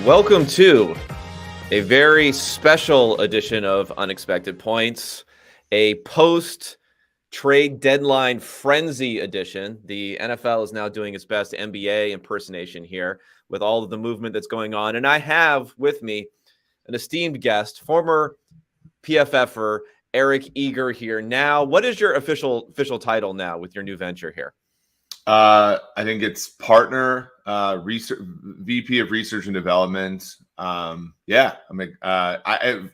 Welcome to a very special edition of Unexpected Points, a post-trade deadline frenzy edition. The NFL is now doing its best NBA impersonation here with all of the movement that's going on. And I have with me an esteemed guest, former PFFer Eric Eager here. Now, what is your official title now with your new venture here? I think it's partner, research, VP of research and development.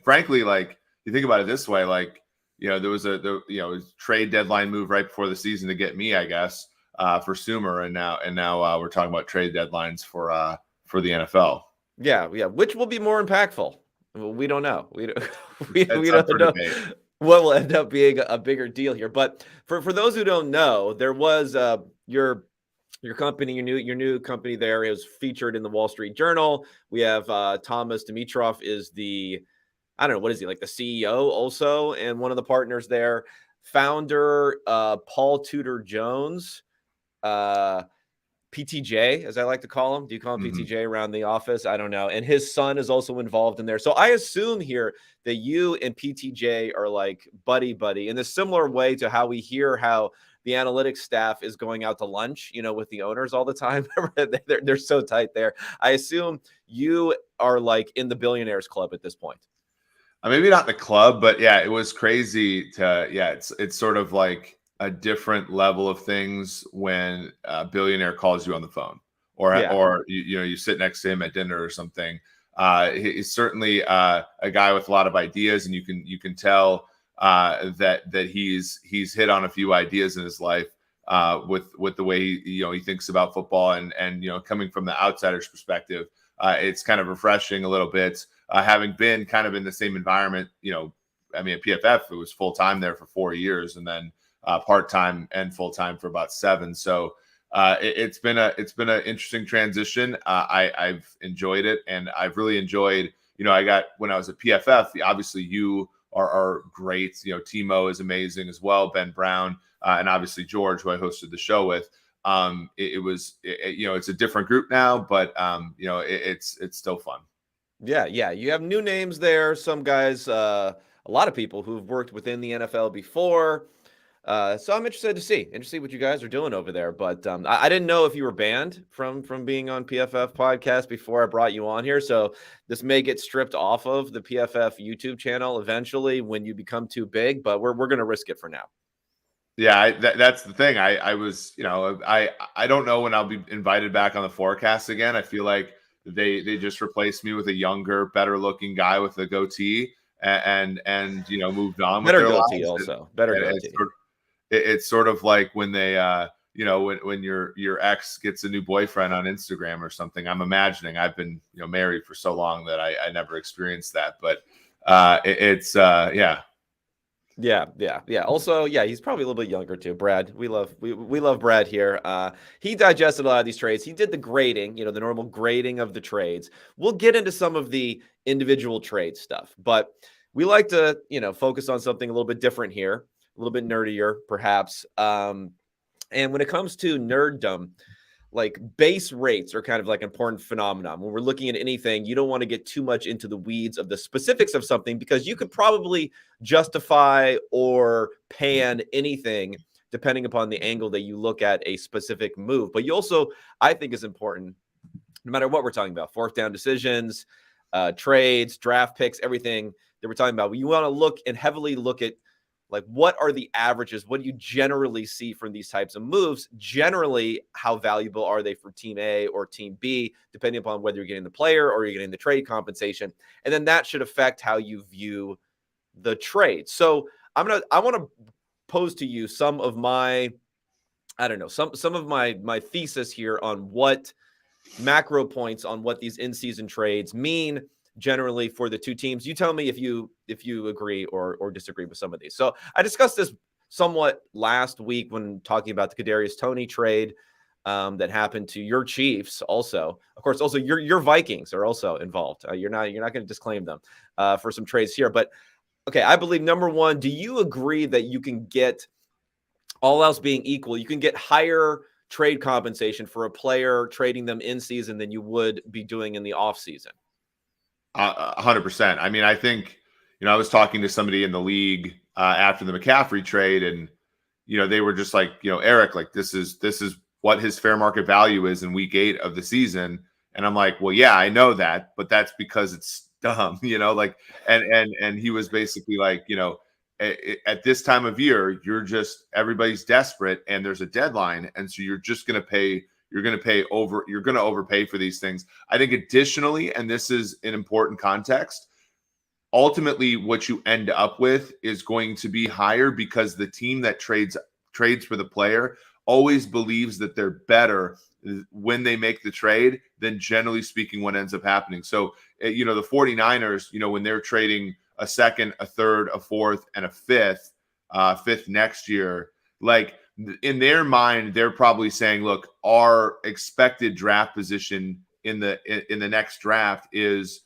Frankly, like, you think about it this way, like, there was a trade deadline move right before the season to get me, I guess, for Sumer, and now we're talking about trade deadlines for the NFL. Yeah. Which will be more impactful? We don't know. We don't know what will end up being a bigger deal here. But for those who don't know, there was your company, your new company there is featured in the Wall Street Journal. We have Thomas Dimitrov is I don't know, what is he, like the CEO also, and one of the partners there. Founder Paul Tudor Jones, PTJ, as I like to call him. Do you call him PTJ around the office? I don't know. And his son is also involved in there. So I assume here that you and PTJ are like buddy in a similar way to how we hear how the analytics staff is going out to lunch, with the owners all the time. They're so tight there. I assume you are like in the billionaires club at this point. Maybe not the club, but yeah, it was crazy it's sort of like a different level of things when a billionaire calls you on the phone or you sit next to him at dinner or something. He's certainly a guy with a lot of ideas, and you can tell that he's hit on a few ideas in his life with the way he thinks about football, and coming from the outsider's perspective, it's kind of refreshing a little bit, having been kind of in the same environment. At PFF, it was full time there for 4 years, and then part time and full time for about 7. So it's been an interesting transition. I've enjoyed it, and I've really enjoyed. When I was at PFF, obviously you are great. Timo is amazing as well, Ben Brown, and obviously George, who I hosted the show with. It's a different group now, but it's still fun. Yeah. You have new names there. Some guys, a lot of people who've worked within the NFL before. So I'm interested to see what you guys are doing over there. But I didn't know if you were banned from being on PFF podcast before I brought you on here. So this may get stripped off of the PFF YouTube channel eventually when you become too big, but we're going to risk it for now. Yeah, that's the thing. I was, I don't know when I'll be invited back on the forecast again. I feel like they just replaced me with a younger, better looking guy with a goatee and moved on. Better with their goatee lives. also. Better goatee. It's sort of like when they, when your ex gets a new boyfriend on Instagram or something. I'm imagining. I've been, married for so long that I never experienced that. But Yeah. Also, he's probably a little bit younger too. Brad, we love Brad here. He digested a lot of these trades. He did the grading, the normal grading of the trades. We'll get into some of the individual trade stuff, but we like to, focus on something a little bit different here, a little bit nerdier, perhaps. And when it comes to nerddom, like base rates are kind of like an important phenomenon. When we're looking at anything, you don't want to get too much into the weeds of the specifics of something, because you could probably justify or pan anything depending upon the angle that you look at a specific move. But you also, I think, is important, no matter what we're talking about, fourth down decisions, trades, draft picks, everything that we're talking about. You want to heavily look at, like, what are the averages? What do you generally see from these types of moves? Generally, how valuable are they for team A or team B, depending upon whether you're getting the player or you're getting the trade compensation. And then that should affect how you view the trade. So I want to pose to you some of my, some of my thesis here on what macro points on what these in-season trades mean generally for the two teams. You tell me if you agree or disagree with some of these. So I discussed this somewhat last week when talking about the Kadarius Toney trade that happened to your Chiefs. Also, of course, also your Vikings are also involved. You're not going to disclaim them for some trades here. But okay, I believe, number one, do you agree that you can get, all else being equal, you can get higher trade compensation for a player trading them in season than you would be doing in the off season? 100%. I mean, I think, I was talking to somebody in the league after the McCaffrey trade, and they were just like, Eric, like this is what his fair market value is in week 8 of the season. And I'm like, well, yeah, I know that, but that's because it's dumb, like, and he was basically like, at this time of year, everybody's desperate and there's a deadline. And so you're going to overpay for these things. I think additionally, and this is an important context, ultimately what you end up with is going to be higher because the team that trades for the player always believes that they're better when they make the trade than generally speaking what ends up happening. So, the 49ers, when they're trading a second, a third, a fourth, and a fifth next year, like in their mind, they're probably saying, look, our expected draft position in the next draft is,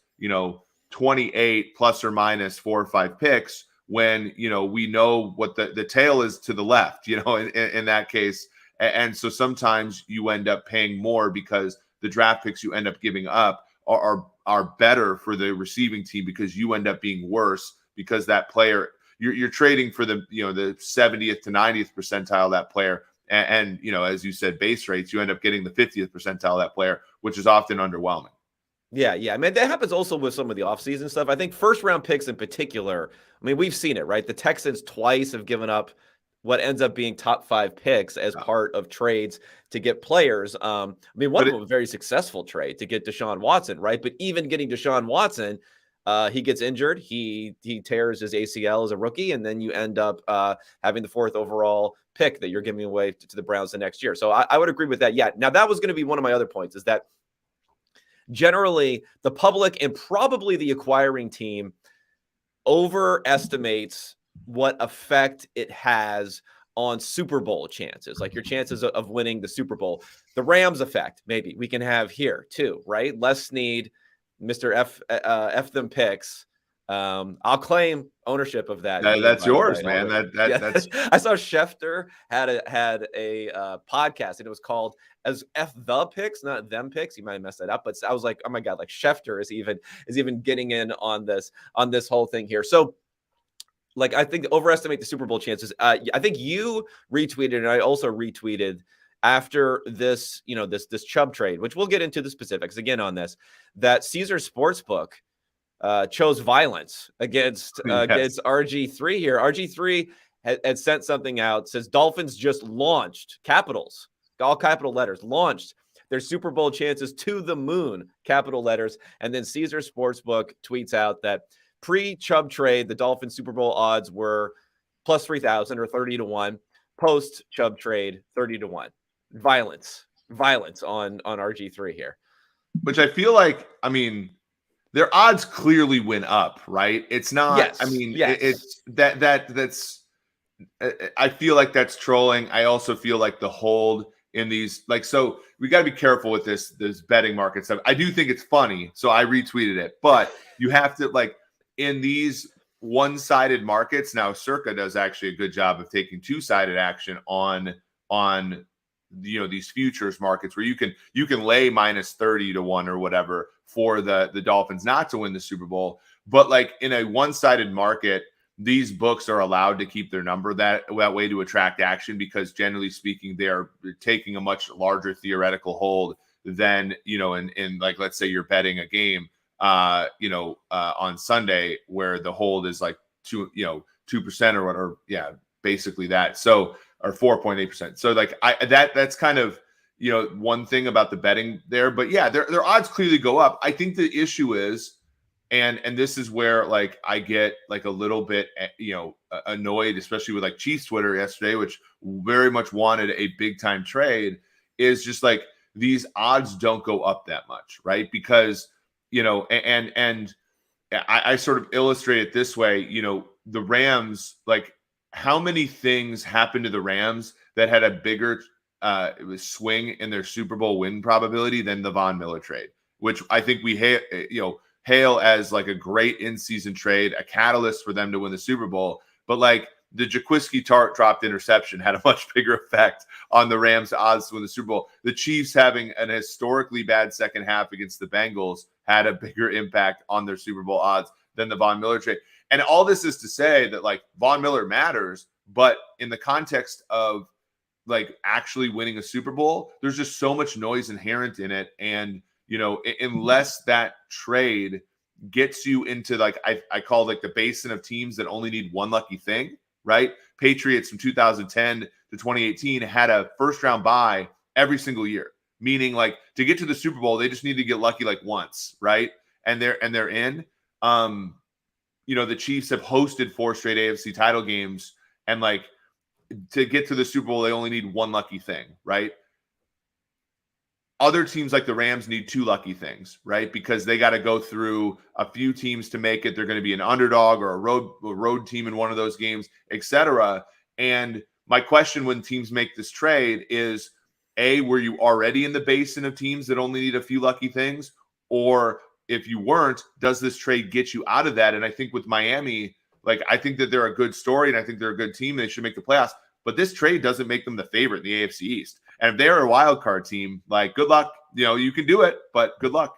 28 plus or minus 4 or 5 picks, when we know what the tail is to the left, in that case. And so sometimes you end up paying more because the draft picks you end up giving up are better for the receiving team, because you end up being worse because that player, you're trading for the 70th to 90th percentile of that player. And as you said, base rates, you end up getting the 50th percentile of that player, which is often underwhelming. Yeah. I mean, that happens also with some of the offseason stuff. I think first round picks in particular, I mean, we've seen it, right? The Texans twice have given up what ends up being top 5 picks as part of trades to get players. I mean, one of them was a very successful trade to get Deshaun Watson, right? But even getting Deshaun Watson, he gets injured. He tears his ACL as a rookie, and then you end up having the 4th overall pick that you're giving away to the Browns the next year. So I would agree with that. Yeah. Now, that was going to be one of my other points, is that generally the public and probably the acquiring team overestimates what effect it has on Super Bowl chances, like your chances of winning the Super Bowl. The Rams effect, maybe we can have here too, right? Les Snead, Mr. F them picks. I'll claim ownership of that. That's yours, man. That's. I saw Schefter had a podcast, and it was called as F the picks, not them picks. You might have messed that up, but I was like, oh my god, like Schefter is even getting in on this whole thing here. So, like, I think overestimate the Super Bowl chances. I think you retweeted, and I also retweeted after this, this Chubb trade, which we'll get into the specifics again on this, that Caesar Sportsbook chose violence against RG3 here. RG3 had sent something out, says Dolphins just launched, capitals, all capital letters, launched their Super Bowl chances to the moon, capital letters. And then Caesar Sportsbook tweets out that pre-Chubb trade, the Dolphins Super Bowl odds were plus 3,000 or 30 to 1. Post Chubb trade, 30 to 1. Violence on RG3 here. Which I feel like, I mean, their odds clearly went up, right? It's not, yes, I mean, yes. It's that's, I feel like that's trolling. I also feel like the hold in these, like, so we got to be careful with this betting market stuff. I do think it's funny, so I retweeted it, but you have to, like, in these one-sided markets, now Circa does actually a good job of taking two-sided action on these futures markets where you can lay minus 30 to 1 or whatever for the Dolphins not to win the Super Bowl. But like in a one-sided market, these books are allowed to keep their number that way to attract action, because generally speaking, they are taking a much larger theoretical hold than, in like, let's say you're betting a game, on Sunday where the hold is like 2% or whatever. Yeah, basically that. So, or 4.8%. So like that's kind of, one thing about the betting there, but yeah, their odds clearly go up. I think the issue is, and this is where like I get like a little bit, annoyed, especially with like Chiefs Twitter yesterday, which very much wanted a big time trade, is just like these odds don't go up that much, right? Because, and I sort of illustrate it this way, the Rams, like, how many things happened to the Rams that had a bigger swing in their Super Bowl win probability than the Von Miller trade, which I think we hail as like a great in-season trade, a catalyst for them to win the Super Bowl. But like the Jaquiski Tart dropped interception had a much bigger effect on the Rams' odds to win the Super Bowl. The Chiefs having an historically bad second half against the Bengals had a bigger impact on their Super Bowl odds than the Von Miller trade. And all this is to say that like Von Miller matters, but in the context of like actually winning a Super Bowl, there's just so much noise inherent in it. And, you know, unless that trade gets you into like, I call like the basin of teams that only need one lucky thing, right? Patriots from 2010 to 2018 had a first round bye every single year, meaning like to get to the Super Bowl, they just need to get lucky like once, right? And they're in. You know, the Chiefs have hosted 4 straight AFC title games, and like to get to the Super Bowl, they only need one lucky thing, right? Other teams like the Rams need 2 lucky things, right? Because they got to go through a few teams to make it. They're going to be an underdog or a road team in one of those games, etc. And my question when teams make this trade is, A, were you already in the basin of teams that only need a few lucky things? Or if you weren't, does this trade get you out of that? And I think with Miami, like, I think that they're a good story and I think they're a good team. They should make the playoffs. But this trade doesn't make them the favorite in the AFC East. And if they're a wild card team, like, good luck. You know, you can do it, but good luck.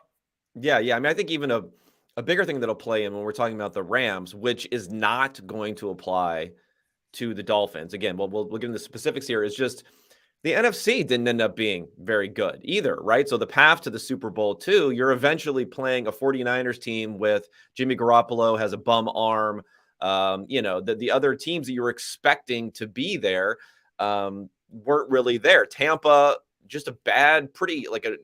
Yeah. I mean, I think even a bigger thing that'll play in when we're talking about the Rams, which is not going to apply to the Dolphins. Again, we'll get into the specifics here, is just the NFC didn't end up being very good either, right? So the path to the Super Bowl too, you're eventually playing a 49ers team with Jimmy Garoppolo has a bum arm. You know, the other teams that you were expecting to be there weren't really there. Tampa, just a bad, pretty like an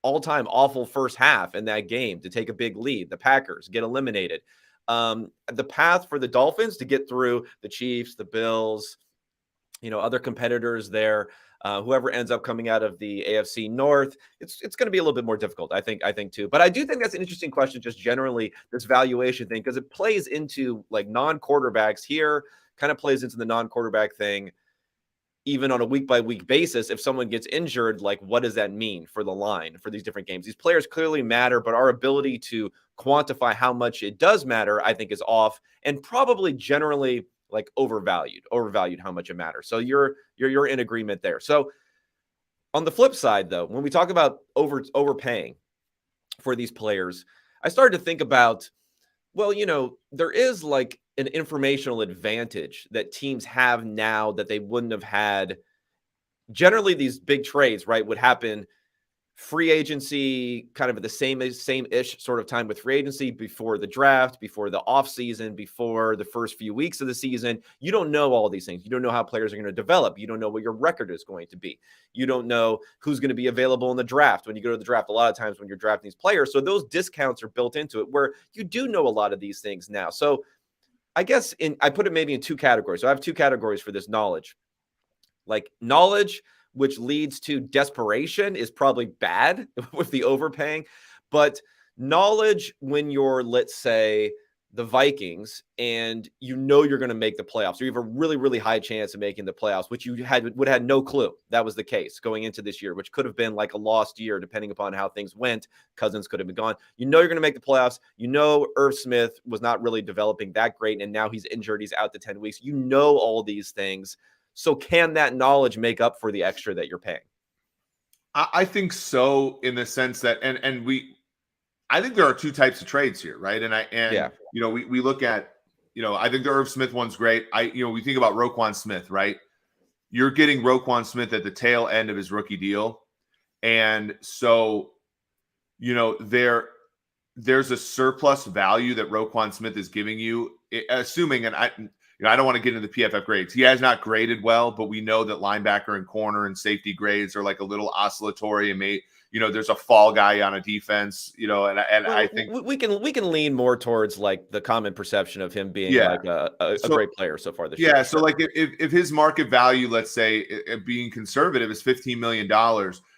all-time awful first half in that game to take a big lead. The Packers get eliminated. The path for the Dolphins to get through the Chiefs, the Bills, you know, other competitors there, whoever ends up coming out of the AFC North, it's going to be a little bit more difficult, I think too. But I do think that's an interesting question, just generally this valuation thing, because it plays into like non-quarterbacks here, kind of plays into the non-quarterback thing, even on a week-by-week basis. If someone gets injured, like what does that mean for the line for these different games? These players clearly matter, but our ability to quantify how much it does matter, I think, is off and probably generally like overvalued how much it matters. So you're in agreement there. So on the flip side, though, when we talk about overpaying for these players, I started to think about, well, you know, there is like an informational advantage that teams have now that they wouldn't have had. Generally, these big trades, right, would happen free agency, kind of at the same-ish sort of time with free agency, before the draft, before the offseason, before the first few weeks of the season. You don't know all these things. You don't know how players are going to develop. You don't know what your record is going to be. You don't know who's going to be available in the draft. When you go to the draft, a lot of times when you're drafting these players, so those discounts are built into it where you do know a lot of these things now. So I guess I put it maybe in 2 categories. So I have 2 categories for this knowledge. Like knowledge, which leads to desperation, is probably bad with the overpaying. But knowledge when you're, let's say, the Vikings, and you know you're going to make the playoffs, or you have a really, really high chance of making the playoffs, which you would have had no clue that was the case going into this year, which could have been like a lost year depending upon how things went. Cousins could have been gone. You know you're going to make the playoffs. You know Irv Smith was not really developing that great, and now he's injured. He's out to 10 weeks. You know all these things. So can that knowledge make up for the extra that you're paying? I think so, in the sense that, I think there are 2 types of trades here, right? You know, we look at, you know, I think the Irv Smith one's great. We think about Roquan Smith, right? You're getting Roquan Smith at the tail end of his rookie deal. And so, you know, there's a surplus value that Roquan Smith is giving you, assuming, and I don't want to get into the PFF grades. He has not graded well, but we know that linebacker and corner and safety grades are like a little oscillatory, and there's a fall guy on a defense, well, I think we can lean more towards like the common perception of him being like a great player so far this year. Yeah. So like if his market value, let's say, being conservative, is $15 million,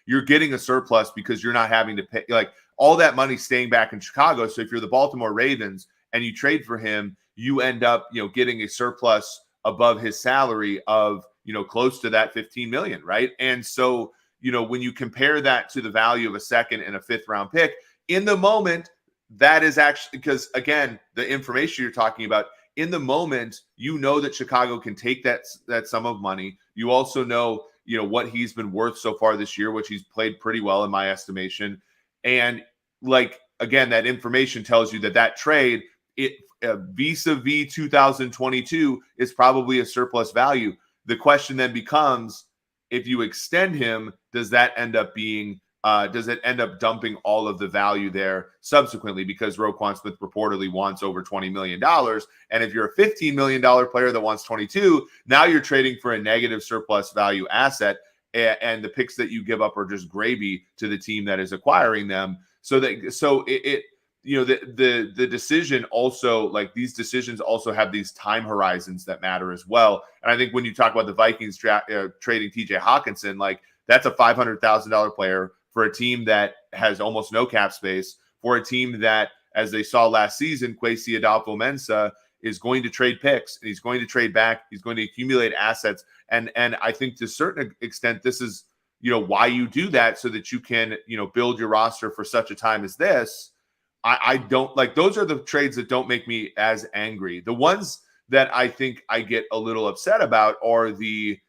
you're getting a surplus because you're not having to pay like all that money staying back in Chicago. So if you're the Baltimore Ravens and you trade for him, you end up, getting a surplus above his salary of, close to that 15 million. Right. And so, when you compare that to the value of a second and a 5th round pick in the moment, that is actually, because again, the information you're talking about in the moment, you know that Chicago can take that sum of money. You also know, what he's been worth so far this year, which he's played pretty well in my estimation. And like, again, that information tells you that trade, it vis-a-vis 2022 is probably a surplus value. The question then becomes, if you extend him, does it end up dumping all of the value there subsequently, because Roquan Smith reportedly wants over $20 million. And if you're a $15 million player that wants 22, now you're trading for a negative surplus value asset. And the picks that you give up are just gravy to the team that is acquiring them. The decision also, like, these decisions also have these time horizons that matter as well. And I think when you talk about the Vikings trading TJ Hockenson, like, that's a $500,000 player for a team that has almost no cap space, for a team that, as they saw last season, Kwesi Adolfo-Mensah is going to trade picks, and he's going to trade back. He's going to accumulate assets. And I think to a certain extent, this is, why you do that, so that you can, build your roster for such a time as this. I don't like, those are the trades that don't make me as angry. The ones that I think I get a little upset about are the,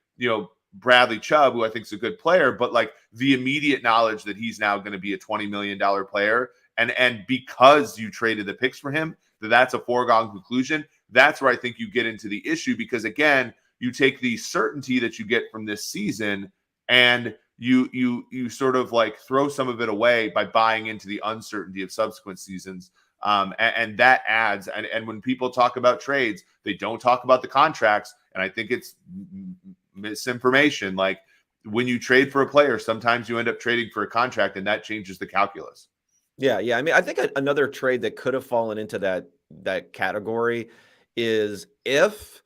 Bradley Chubb, who I think is a good player, but like the immediate knowledge that he's now going to be a $20 million player. And because you traded the picks for him, that's a foregone conclusion. That's where I think you get into the issue, because again, you take the certainty that you get from this season and you sort of like throw some of it away by buying into the uncertainty of subsequent seasons. And that adds, and when people talk about trades, they don't talk about the contracts. And I think it's misinformation. Like, when you trade for a player, sometimes you end up trading for a contract, and that changes the calculus. Yeah. I mean, I think another trade that could have fallen into that category is if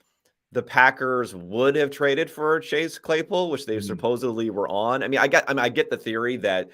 the Packers would have traded for Chase Claypool, which they supposedly were on. I mean, I get the theory that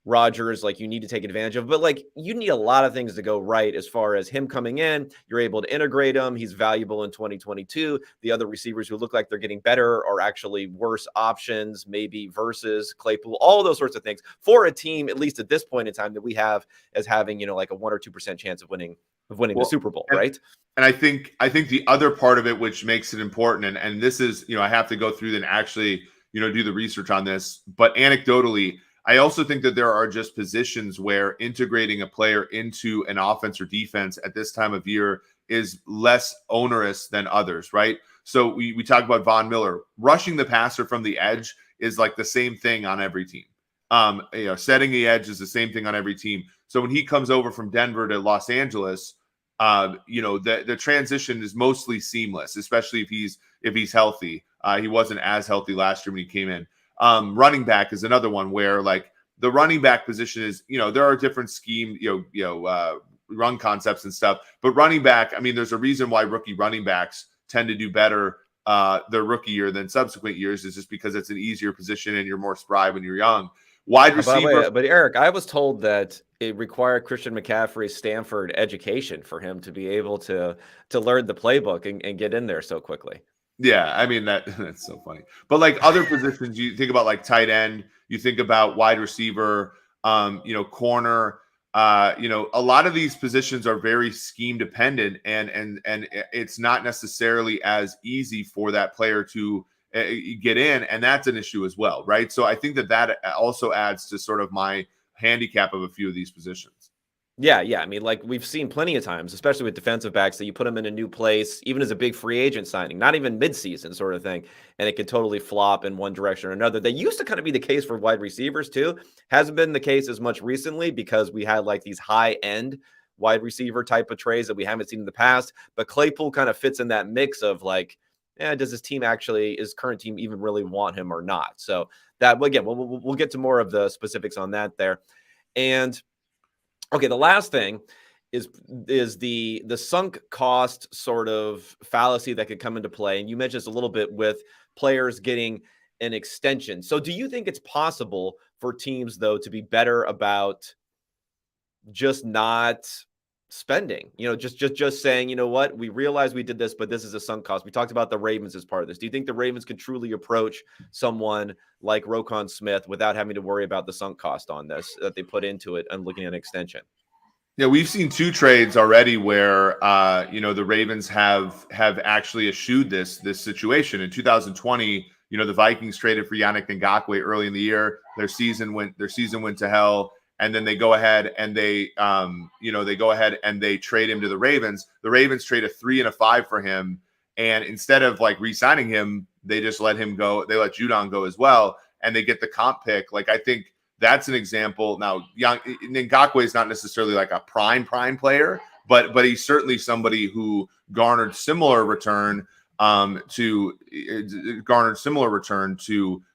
Rodgers, like, you need to take advantage of, but like, you need a lot of things to go right as far as him coming in. You're able to integrate him. He's valuable in 2022. The other receivers who look like they're getting better are actually worse options, maybe, versus Claypool, all those sorts of things for a team, at least at this point in time, that we have as having, like a 1 or 2% chance of winning the Super Bowl, right? And I think the other part of it, which makes it important, and this is, I have to go through and actually, do the research on this, but anecdotally, I also think that there are just positions where integrating a player into an offense or defense at this time of year is less onerous than others, right? So we talk about Von Miller. Rushing the passer from the edge is like the same thing on every team. Setting the edge is the same thing on every team. So when he comes over from Denver to Los Angeles, the transition is mostly seamless, especially if he's healthy. He wasn't as healthy last year when he came in. Running back is another one where, like, the running back position is, there are different scheme, run concepts and stuff, but running back, I mean, there's a reason why rookie running backs tend to do better their rookie year than subsequent years, is just because it's an easier position and you're more spry when you're young. Wide receiver. But Eric, I was told that it required Christian McCaffrey's Stanford education for him to be able to learn the playbook and get in there so quickly. Yeah, I mean, that's so funny. But like other positions, you think about like tight end, you think about wide receiver, corner. A lot of these positions are very scheme dependent, and it's not necessarily as easy for that player to get in, and that's an issue as well, right? So I think that also adds to sort of my handicap of a few of these positions. Yeah. I mean, like, we've seen plenty of times, especially with defensive backs, that you put them in a new place, even as a big free agent signing, not even midseason sort of thing, and it could totally flop in one direction or another. That used to kind of be the case for wide receivers too. Hasn't been the case as much recently, because we had like these high-end wide receiver type of trades that we haven't seen in the past. But Claypool kind of fits in that mix of like, does his current team even really want him or not? So that, again, we'll get to more of the specifics on that there. And okay, the last thing is the sunk cost sort of fallacy that could come into play. And you mentioned this a little bit with players getting an extension. So do you think it's possible for teams, though, to be better about just not spending, just saying, you know what, we realize we did this, but this is a sunk cost. We talked about the Ravens as part of this. Do you think the Ravens could truly approach someone like Roquan Smith without having to worry about the sunk cost on this that they put into it and looking at an extension? Yeah, we've seen 2 trades already where the Ravens have actually eschewed this situation. In 2020, the Vikings traded for Yannick Ngakoue early in the year. Their season went to hell, and then they go ahead and they trade him to the Ravens. The Ravens trade a 3 and a 5 for him, and instead of like re-signing him, they just let him go. They let Judon go as well, and they get the comp pick. Like, I think that's an example. Now, Ngakoue is not necessarily like a prime player, but he's certainly somebody who garnered similar return to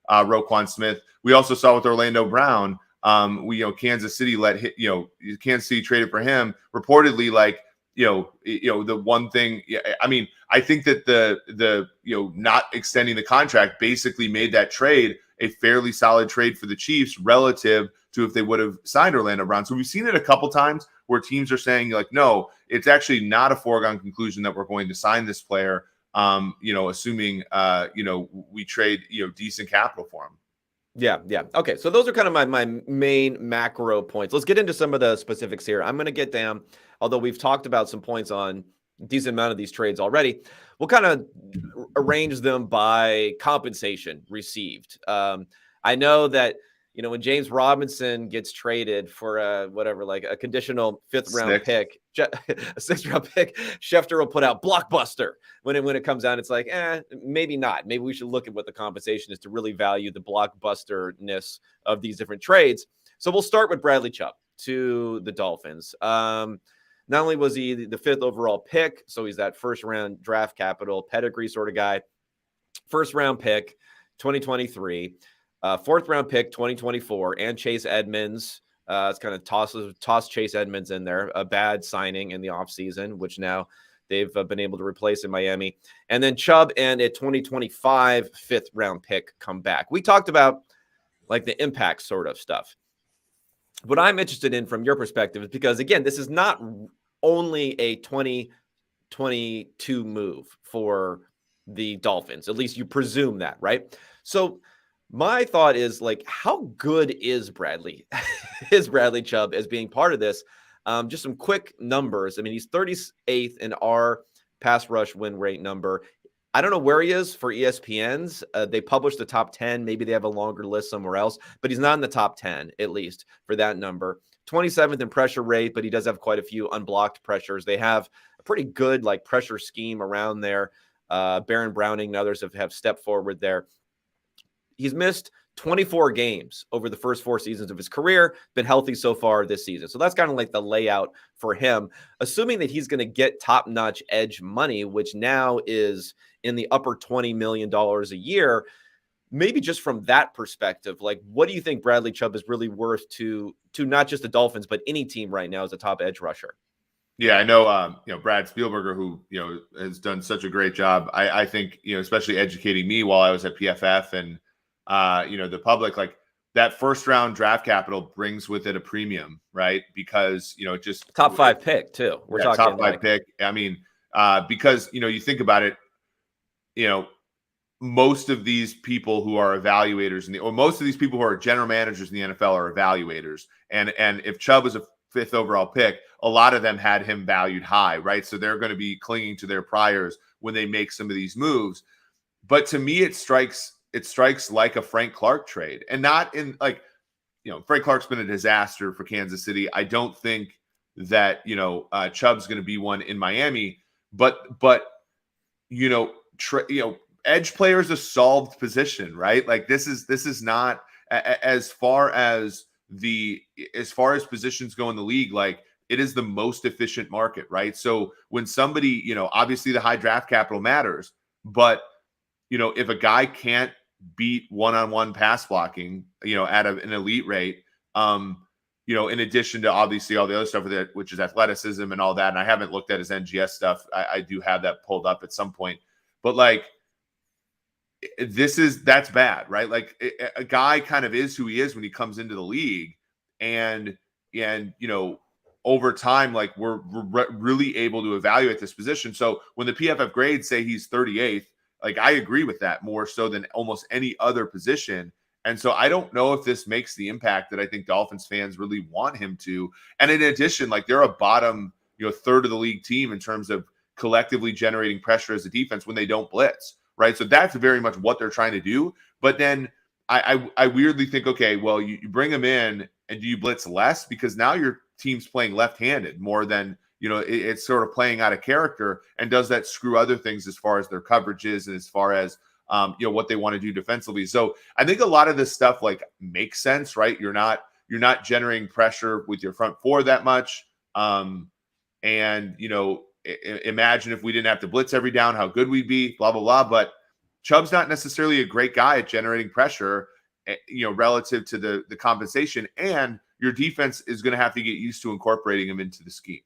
Roquan Smith. We also saw with Orlando Brown. Kansas City Kansas City traded for him. Reportedly, like, the one thing. I mean, I think that the not extending the contract basically made that trade a fairly solid trade for the Chiefs relative to if they would have signed Orlando Brown. So we've seen it a couple times where teams are saying, like, no, it's actually not a foregone conclusion that we're going to sign this player, assuming, we trade, decent capital for him. Yeah. Okay, so those are kind of my main macro points. Let's get into some of the specifics here. I'm going to get down, although we've talked about some points on a decent amount of these trades already. We'll kind of arrange them by compensation received. I know that, when James Robinson gets traded for a conditional 5th round pick, a 6th round pick, Schefter will put out blockbuster when it comes down. It's like, maybe not. Maybe we should look at what the compensation is to really value the blockbuster-ness of these different trades. So we'll start with Bradley Chubb to the Dolphins. Not only was he the 5th overall pick, so he's that first round draft capital pedigree sort of guy. First round pick, 2023. 4th round pick, 2024, and Chase Edmonds. It's kind of toss Chase Edmonds in there. A bad signing in the offseason, which now they've been able to replace in Miami. And then Chubb and a 2025 5th round pick come back. We talked about like the impact sort of stuff. What I'm interested in from your perspective is because, again, this is not only a 2022 move for the Dolphins. At least you presume that, right? So my thought is, like, how good is Bradley Chubb as being part of this? Just some quick numbers. I mean, he's 38th in our pass rush win rate number. I don't know where he is for ESPN's. They published the top 10. Maybe they have a longer list somewhere else, but he's not in the top 10, at least for that number. 27th in pressure rate, but he does have quite a few unblocked pressures. They have a pretty good pressure scheme around there. Baron Browning and others have stepped forward there. He's missed 24 games over the first 4 seasons of his career, been healthy so far this season. So that's kind of like the layout for him, assuming that he's going to get top-notch edge money, which now is in the upper $20 million a year. Maybe just from that perspective, like, what do you think Bradley Chubb is really worth to not just the Dolphins, but any team right now as a top edge rusher? Yeah, I know, Brad Spielberger, who, has done such a great job. I think, especially educating me while I was at PFF and, the public, like, that first round draft capital brings with it a premium, right? Because, just top 5 pick too. We're talking top 5 pick. I mean, because, you think about it, most of these people who are evaluators or most of these people who are general managers in the NFL are evaluators. And if Chubb was a 5th overall pick, a lot of them had him valued high, right? So they're going to be clinging to their priors when they make some of these moves. But to me, it strikes like a Frank Clark trade, and not in Frank Clark's been a disaster for Kansas City. I don't think that, Chubb's going to be one in Miami, but edge player is a solved position, right? Like, this is not as far as positions go in the league, like, it is the most efficient market, right? So when somebody, obviously the high draft capital matters, but if a guy can't beat one-on-one pass blocking, at an elite rate, in addition to obviously all the other stuff with it, which is athleticism and all that. And I haven't looked at his NGS stuff. I do have that pulled up at some point, but like, that's bad, right? Like, a guy kind of is who he is when he comes into the league, and over time, like, we're really able to evaluate this position. So when the PFF grades say he's 38th, like, I agree with that more so than almost any other position. And so I don't know if this makes the impact that I think Dolphins fans really want him to. And in addition, like they're a bottom, third of the league team in terms of collectively generating pressure as a defense when they don't blitz, right? So that's very much what they're trying to do. But then I weirdly think, okay, well, you bring him in and do you blitz less? Because now your team's playing left-handed more than, it's sort of playing out of character. And does that screw other things as far as their coverages and as far as, what they want to do defensively? So I think a lot of this stuff like makes sense, right? You're not generating pressure with your front four that much. And, imagine if we didn't have to blitz every down, how good we'd be, blah, blah, blah. But Chubb's not necessarily a great guy at generating pressure, relative to the compensation. And your defense is going to have to get used to incorporating him into the scheme.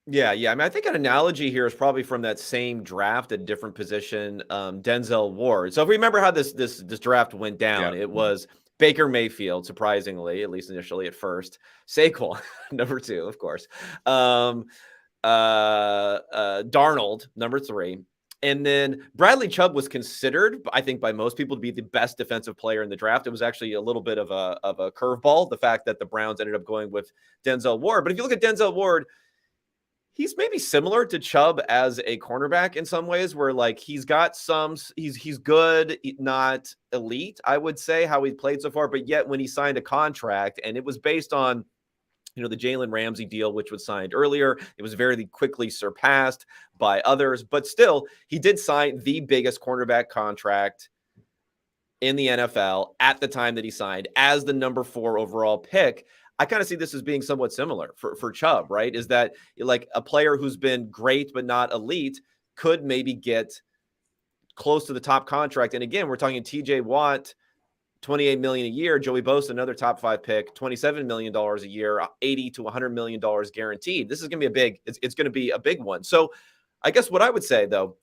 Yeah. I mean, I think an analogy here is probably from that same draft, a different position, Denzel Ward. So if we remember how this draft went down, it was Baker Mayfield, surprisingly, at least initially at first, Saquon, number 2, of course, Darnold, number 3. And then Bradley Chubb was considered, I think, by most people to be the best defensive player in the draft. It was actually a little bit of a curveball, the fact that the Browns ended up going with Denzel Ward. But if you look at Denzel Ward, he's maybe similar to Chubb as a cornerback in some ways, where like he's got he's good, not elite, I would say, how he played so far. But yet when he signed a contract, and it was based on, the Jalen Ramsey deal, which was signed earlier, it was very quickly surpassed by others. But still, he did sign the biggest cornerback contract in the NFL at the time that he signed as the number 4 overall pick. I kind of see this as being somewhat similar for Chubb, right? Is that like a player who's been great but not elite could maybe get close to the top contract. And again, we're talking TJ Watt, $28 million a year. Joey Bosa, another top 5 pick, $27 million a year, $80 to $100 million guaranteed. This is going to be it's going to be a big one. So I guess what I would say, though,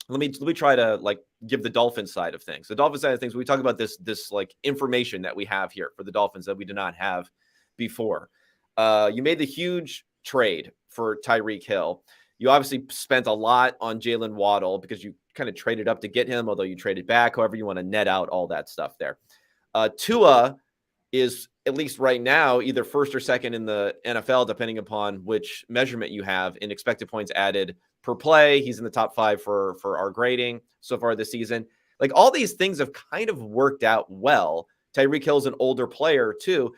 let me try to like give the Dolphins side of things. The Dolphins side of things, we talk about this like information that we have here for the Dolphins that we did not have before. You made the huge trade for Tyreek Hill. You obviously spent a lot on Jalen Waddle because you kind of traded up to get him, although you traded back, however you want to net out all that stuff there. Tua is, at least right now, either first or second in the NFL, depending upon which measurement you have, in expected points added per play. He's in the top 5 for our grading so far this season. Like all these things have kind of worked out well. Tyreek Hill's an older player too.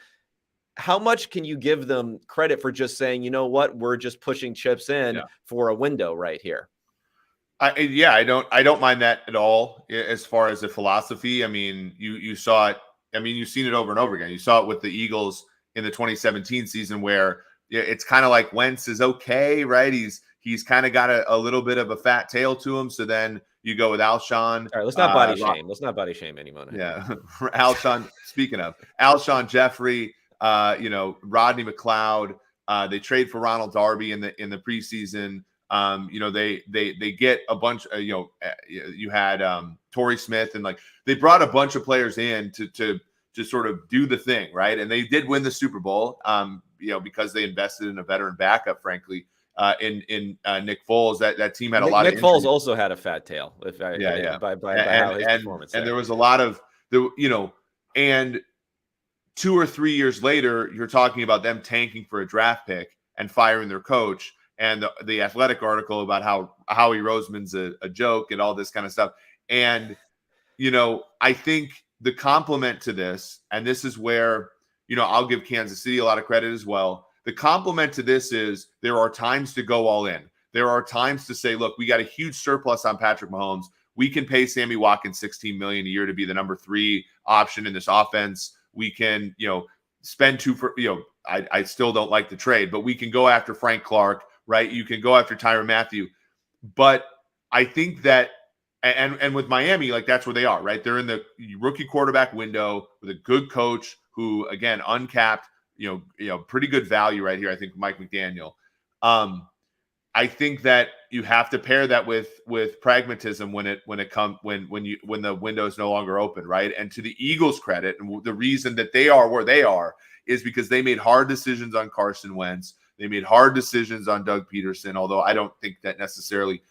How much can you give them credit for just saying, you know what, we're just pushing chips in for a window right here? I don't mind that at all as far as a philosophy. I mean, you saw it. I mean, you've seen it over and over again. You saw it with the Eagles in the 2017 season where it's kind of like Wentz is okay, right? He's kind of got a little bit of a fat tail to him. So then you go with Alshon. All right, let's not body shame. Let's not body shame anyone. Yeah. Alshon, speaking of Alshon Jeffrey, Rodney McLeod, they trade for Ronald Darby in the preseason. They get a bunch, you had Torrey Smith, and like they brought a bunch of players in to sort of do the thing, right? And they did win the Super Bowl, because they invested in a veteran backup, frankly, in Nick Foles. That team had a lot of Nick Foles also had a fat tail. By how his performance. And there was a lot of and 2 or 3 years later, you're talking about them tanking for a draft pick and firing their coach. And the Athletic article about how Howie Roseman's a joke and all this kind of stuff. And, I think the compliment to this, and this is where, I'll give Kansas City a lot of credit as well. The compliment to this is there are times to go all in. There are times to say, look, we got a huge surplus on Patrick Mahomes. We can pay Sammy Watkins $16 million a year to be the number 3 option in this offense. We can, spend 2 for, I still don't like the trade, but we can go after Frank Clark. Right, you can go after Tyrann Mathieu, but I think that, and with Miami, like that's where they are, right? They're in the rookie quarterback window with a good coach who, again, uncapped, pretty good value right here. I think Mike McDaniel. I think that you have to pair that with pragmatism when the window is no longer open, right? And to the Eagles' credit, and the reason that they are where they are is because they made hard decisions on Carson Wentz. They made hard decisions on Doug Peterson, although I don't think that necessarily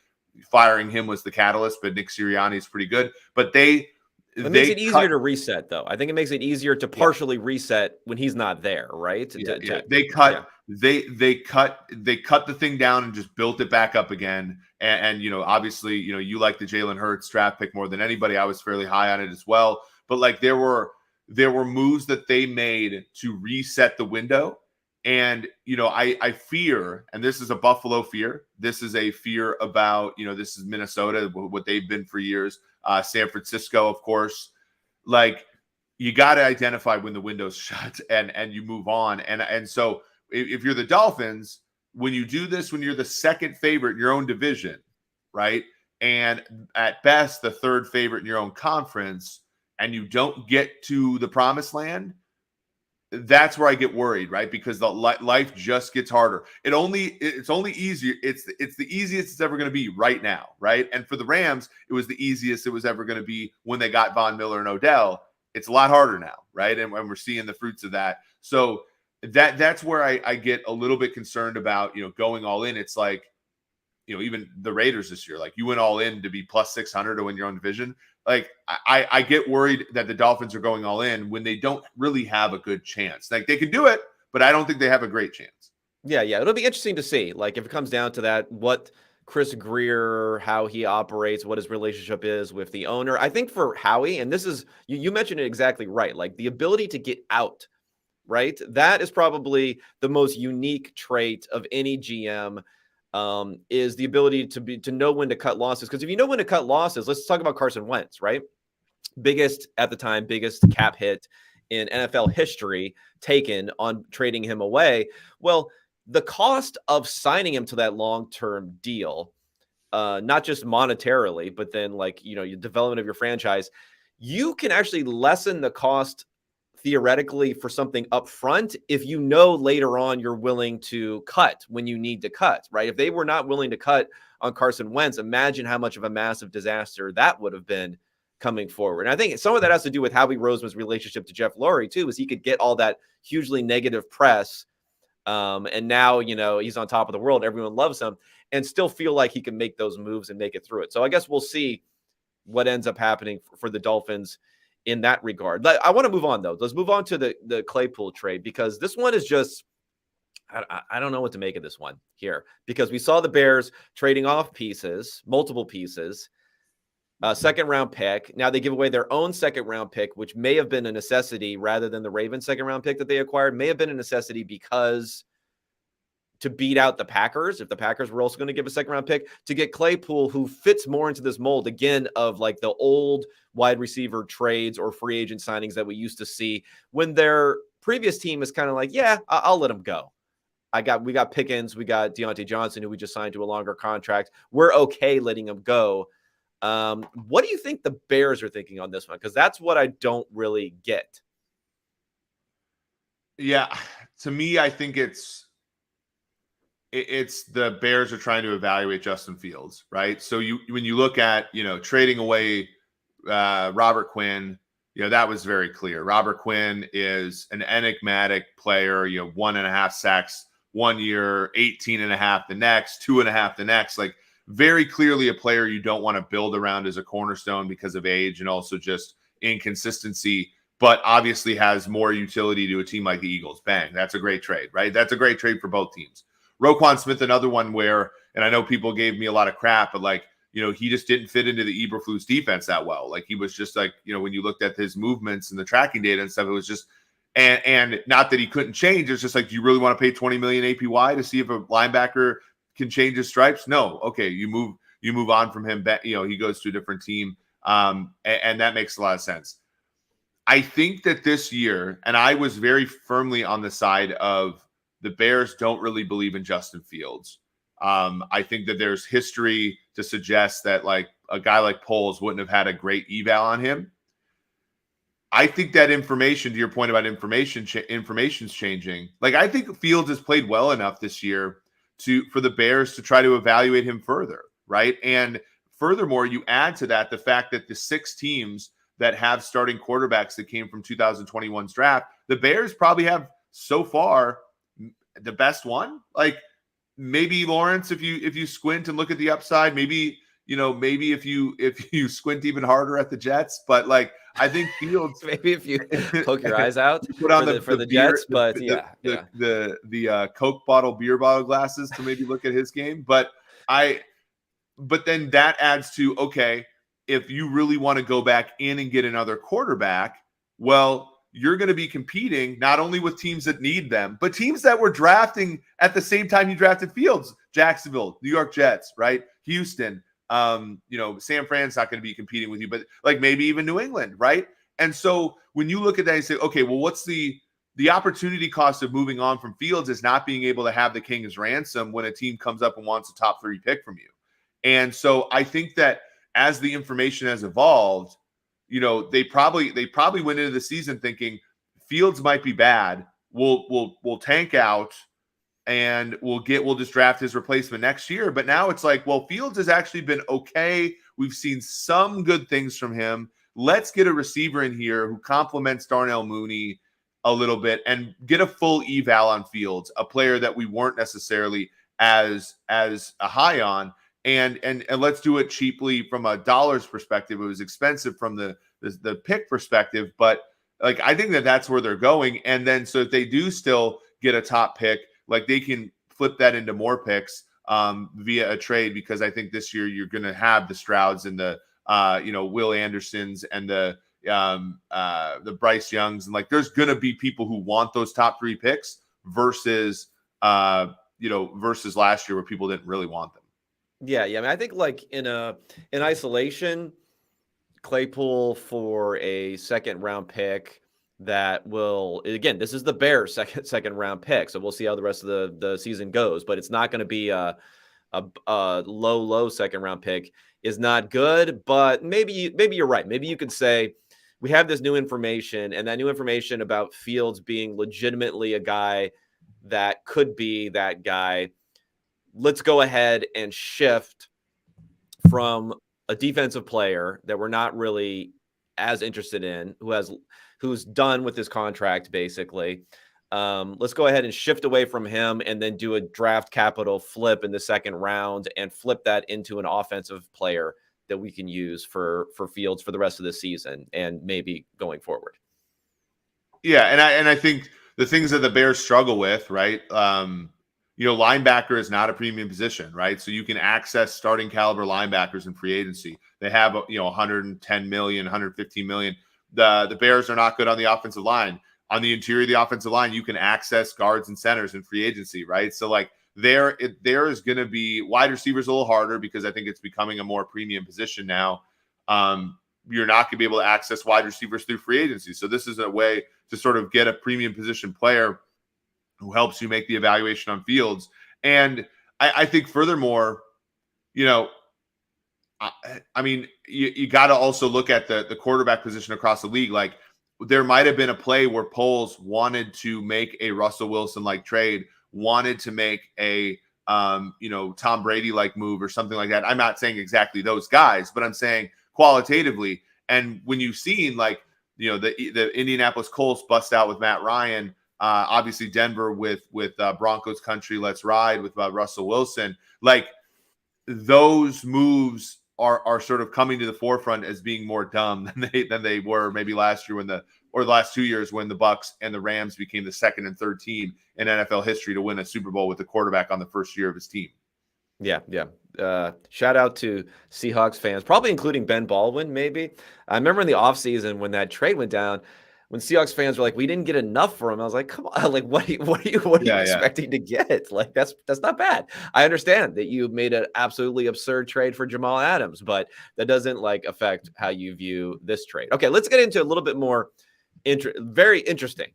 firing him was the catalyst, but Nick Sirianni is pretty good. But they It makes it easier to reset, though. I think it makes it easier to partially reset when he's not there, right? They cut the thing down and just built it back up again. And obviously, you like the Jalen Hurts draft pick more than anybody. I was fairly high on it as well. But like there were moves that they made to reset the window. And I fear, and this is a Buffalo fear. This is a fear about this is Minnesota, what they've been for years. San Francisco, of course. Like you got to identify when the window's shut and you move on. And so if you're the Dolphins, when you do this, when you're the second favorite in your own division, right? And at best, the third favorite in your own conference, and you don't get to the promised land, that's where I get worried, right? Because the life just gets harder. It's only easier. It's the easiest it's ever going to be right now, right? And for the Rams, it was the easiest it was ever going to be when they got Von Miller and Odell. It's a lot harder now, right? And we're seeing the fruits of that. So that's where I get a little bit concerned about, going all in. It's like, even the Raiders this year, like you went all in to be plus 600 to win your own division. Like I get worried that the Dolphins are going all in when they don't really have a good chance. Like they can do it, but I don't think they have a great chance. Yeah. It'll be interesting to see, like, if it comes down to that, what Chris Greer, how he operates, what his relationship is with the owner. I think for Howie, and this is, you mentioned it exactly right, like the ability to get out, right? That is probably the most unique trait of any GM. Is the ability to know when to cut losses. Because if you know when to cut losses, let's talk about Carson Wentz, right? Biggest cap hit in NFL history taken on trading him away. Well, the cost of signing him to that long-term deal, not just monetarily, but then your development of your franchise, you can actually lessen the cost theoretically for something up front if later on you're willing to cut when you need to cut, right? If they were not willing to cut on Carson Wentz, imagine how much of a massive disaster that would have been coming forward. And I think some of that has to do with Howie Roseman's relationship to Jeff Lurie too, is he could get all that hugely negative press, and now he's on top of the world, everyone loves him, and still feel like he can make those moves and make it through it. So I guess we'll see what ends up happening for the Dolphins in that regard. I want to move on, though. Let's move on to the Claypool trade, because this one is just, I don't know what to make of this one here, because we saw the Bears trading off pieces, multiple pieces, second round pick. Now they give away their own second round pick, which may have been a necessity rather than the Ravens second round pick that they acquired, may have been a necessity because to beat out the Packers, if the Packers were also going to give a second round pick, to get Claypool, who fits more into this mold again of like the old wide receiver trades or free agent signings that we used to see when their previous team is kind of like, yeah, I'll let him go. We got Pickens, we got Deontay Johnson, who we just signed to a longer contract. We're okay letting him go. What do you think the Bears are thinking on this one? Because that's what I don't really get. Yeah, to me, I think it's the Bears are trying to evaluate Justin Fields, right? So when you look at, trading away Robert Quinn, that was very clear. Robert Quinn is an enigmatic player, 1.5 sacks 1 year, 18.5 the next, 2.5 the next, like very clearly a player you don't want to build around as a cornerstone because of age and also just inconsistency, but obviously has more utility to a team like the Eagles. Bang. That's a great trade, right? That's a great trade for both teams. Roquan Smith, another one where, and I know people gave me a lot of crap, but he just didn't fit into the Eberflus defense that well. Like he was just like, when you looked at his movements and the tracking data and stuff, it was just, and not that he couldn't change. It's just like, do you really want to pay $20 million APY to see if a linebacker can change his stripes? No. Okay. You move on from him. He goes to a different team. And that makes a lot of sense. I think that this year, and I was very firmly on the side of the Bears don't really believe in Justin Fields. I think that there's history to suggest that like a guy like Poles wouldn't have had a great eval on him. I think that information, to your point about information's changing. Like I think Fields has played well enough this year for the Bears to try to evaluate him further, right? And furthermore, you add to that the fact that the 6 teams that have starting quarterbacks that came from 2021's draft, the Bears probably have so far the best one. Like maybe Lawrence, if you squint and look at the upside, maybe maybe if you squint even harder at the Jets, but like I think Fields maybe if you poke your eyes out put on for the beer, Jets, but yeah. the Coke beer bottle glasses to maybe look at his game, but then that adds to, okay, if you really want to go back in and get another quarterback, well, you're going to be competing not only with teams that need them, but teams that were drafting at the same time you drafted Fields. Jacksonville, New York Jets, right? Houston, San Fran's not going to be competing with you, but like maybe even New England, right? And so when you look at that and say, okay, well, what's the opportunity cost of moving on from Fields is not being able to have the king as ransom when a team comes up and wants a top 3 pick from you. And so I think that as the information has evolved, they probably went into the season thinking Fields might be bad. We'll tank out and we'll just draft his replacement next year. But now it's like, well, Fields has actually been okay. We've seen some good things from him. Let's get a receiver in here who complements Darnell Mooney a little bit and get a full eval on Fields, a player that we weren't necessarily as high on. And let's do it cheaply from a dollars perspective. It was expensive from the pick perspective, but like I think that's where they're going. And then so if they do still get a top pick, like they can flip that into more picks via a trade, because I think this year you're going to have the Strouds and the Will Andersons and the Bryce Youngs, and like there's going to be people who want those top 3 picks versus last year where people didn't really want them. Yeah. I mean, I think like in isolation, Claypool for a second round pick that will, again, this is the Bears second round pick, so we'll see how the rest of the season goes, but it's not going to be a low second round pick is not good. But maybe you're right. Maybe you could say we have this new information, and that new information about Fields being legitimately a guy that could be that guy. Let's go ahead and shift from a defensive player that we're not really as interested in, who's done with his contract, basically. Let's go ahead and shift away from him and then do a draft capital flip in the second round and flip that into an offensive player that we can use for Fields for the rest of the season and maybe going forward. Yeah, and I think the things that the Bears struggle with, right? Linebacker is not a premium position, right? So you can access starting caliber linebackers in free agency. They have 110 million, 115 million. The Bears are not good on the offensive line. On the interior of the offensive line, you can access guards and centers in free agency, right? So like there is going to be wide receivers a little harder because I think it's becoming a more premium position now. You're not going to be able to access wide receivers through free agency. So this is a way to sort of get a premium position player who helps you make the evaluation on Fields. And I think furthermore, I mean, you got to also look at the quarterback position across the league. Like there might have been a play where Poles wanted to make a Russell Wilson-like trade, wanted to make a Tom Brady-like move or something like that. I'm not saying exactly those guys, but I'm saying qualitatively. And when you've seen like, the Indianapolis Colts bust out with Matt Ryan, obviously Denver with Broncos country, let's ride with Russell Wilson. Like those moves are sort of coming to the forefront as being more dumb than they were maybe last year or the last 2 years when the Bucs and the Rams became the second and third team in NFL history to win a Super Bowl with a quarterback on the first year of his team. Yeah. Shout out to Seahawks fans, probably including Ben Baldwin, maybe. I remember in the offseason when that trade went down, when Seahawks fans were like, we didn't get enough for him. I was like, come on, like, what are you expecting to get? Like, that's not bad. I understand that you made an absolutely absurd trade for Jamal Adams, but that doesn't like affect how you view this trade. Okay, let's get into a little bit more very interesting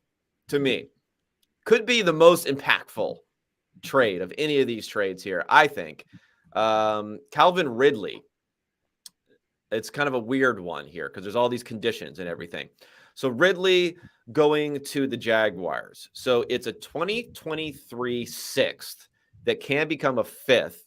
to me. Could be the most impactful trade of any of these trades here, I think. Calvin Ridley. It's kind of a weird one here because there's all these conditions and everything. So Ridley going to the Jaguars. So it's a 2023 sixth that can become a fifth.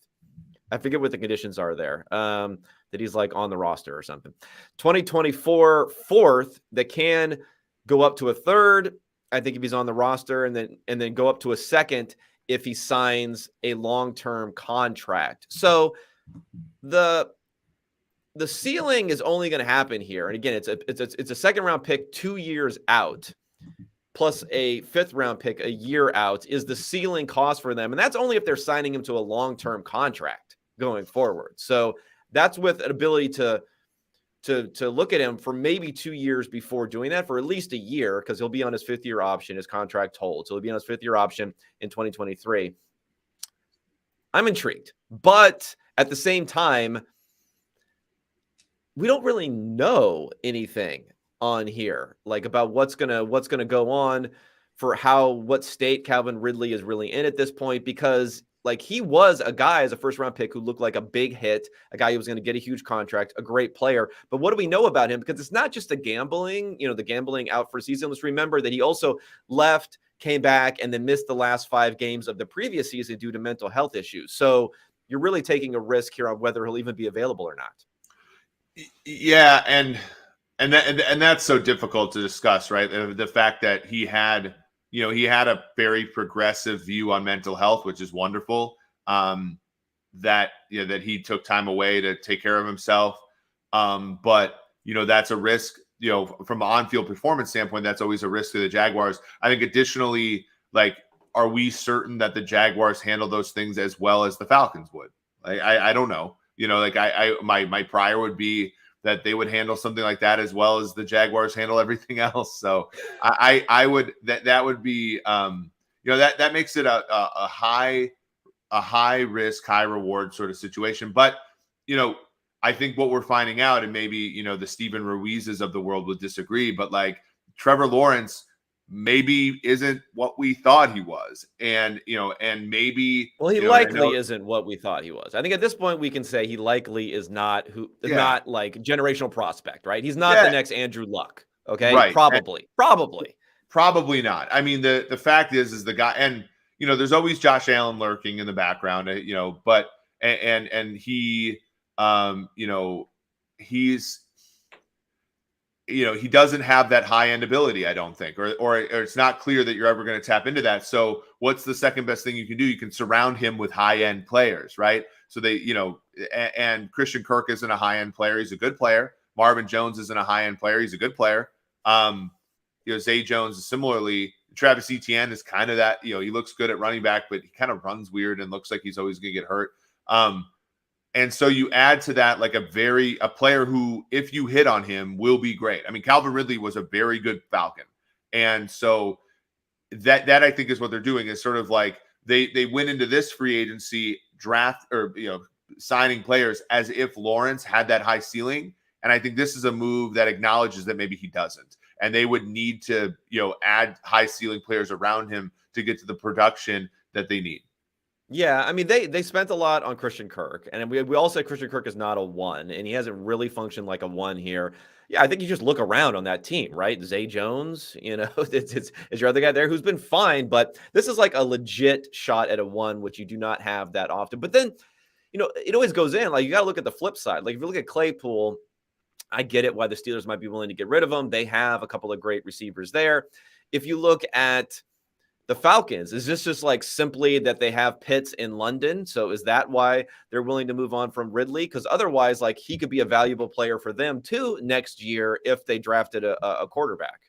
I forget what the conditions are there. That he's like on the roster or something. 2024 fourth that can go up to a third. I think if he's on the roster, and then go up to a second if he signs a long-term contract. So the the ceiling is only going to happen here. And again, it's a second round pick 2 years out, plus a fifth round pick a year out is the ceiling cost for them. And that's only if they're signing him to a long-term contract going forward. So that's with an ability to look at him for maybe 2 years before doing that, for at least a year, because he'll be on his fifth-year option. His contract holds. So he'll be on his fifth-year option in 2023. I'm intrigued. But at the same time, we don't really know anything on here, like about what's gonna go on, for what state Calvin Ridley is really in at this point, because like he was a guy as a first round pick who looked like a big hit, a guy who was going to get a huge contract, a great player. But what do we know about him? Because it's not just the gambling out for a season. Let's remember that he also left, came back, and then missed the last 5 games of the previous season due to mental health issues. So you're really taking a risk here on whether he'll even be available or not. Yeah, and that's so difficult to discuss, right? The fact that he had a very progressive view on mental health, which is wonderful. That he took time away to take care of himself. But that's a risk. From an on-field performance standpoint, that's always a risk to the Jaguars. I think additionally, like, are we certain that the Jaguars handle those things as well as the Falcons would? I don't know. My prior would be that they would handle something like that as well as the Jaguars handle everything else. So I would that would be that makes it a high risk, high reward sort of situation. But I think what we're finding out, and maybe the Stephen Ruizes of the world would disagree, but like Trevor Lawrence maybe isn't what we thought he was. And maybe, he likely isn't what we thought he was. I think at this point we can say he likely is not not like generational prospect, right? He's not the next Andrew Luck. Okay. Right. Probably not. I mean, the fact is the guy, and there's always Josh Allen lurking in the background, but he, he's, he doesn't have that high end ability, I don't think, or it's not clear that you're ever going to tap into that. So what's the second best thing you can do? You can surround him with high end players, right? So they, and Christian Kirk isn't a high end player. He's a good player. Marvin Jones isn't a high end player. He's a good player. Zay Jones similarly. Travis Etienne is kind of that, he looks good at running back, but he kind of runs weird and looks like he's always going to get hurt. And so you add to that like a player who, if you hit on him, will be great. I mean, Calvin Ridley was a very good Falcon. And so that I think is what they're doing, is sort of like they went into this free agency draft, or signing players as if Lawrence had that high ceiling. And I think this is a move that acknowledges that maybe he doesn't. And they would need to, add high ceiling players around him to get to the production that they need. Yeah, I mean, they spent a lot on Christian Kirk, and we all said Christian Kirk is not a 1, and he hasn't really functioned like a 1 here. Yeah, I think you just look around on that team, right? Zay Jones, is your other guy there who's been fine, but this is like a legit shot at a 1, which you do not have that often. But then, it always goes in. Like, you got to look at the flip side. Like, if you look at Claypool, I get it why the Steelers might be willing to get rid of him. They have a couple of great receivers there. If you look at the Falcons, is this just like simply that they have Pitts in London? So is that why they're willing to move on from Ridley? Because otherwise, like, he could be a valuable player for them too next year if they drafted a quarterback.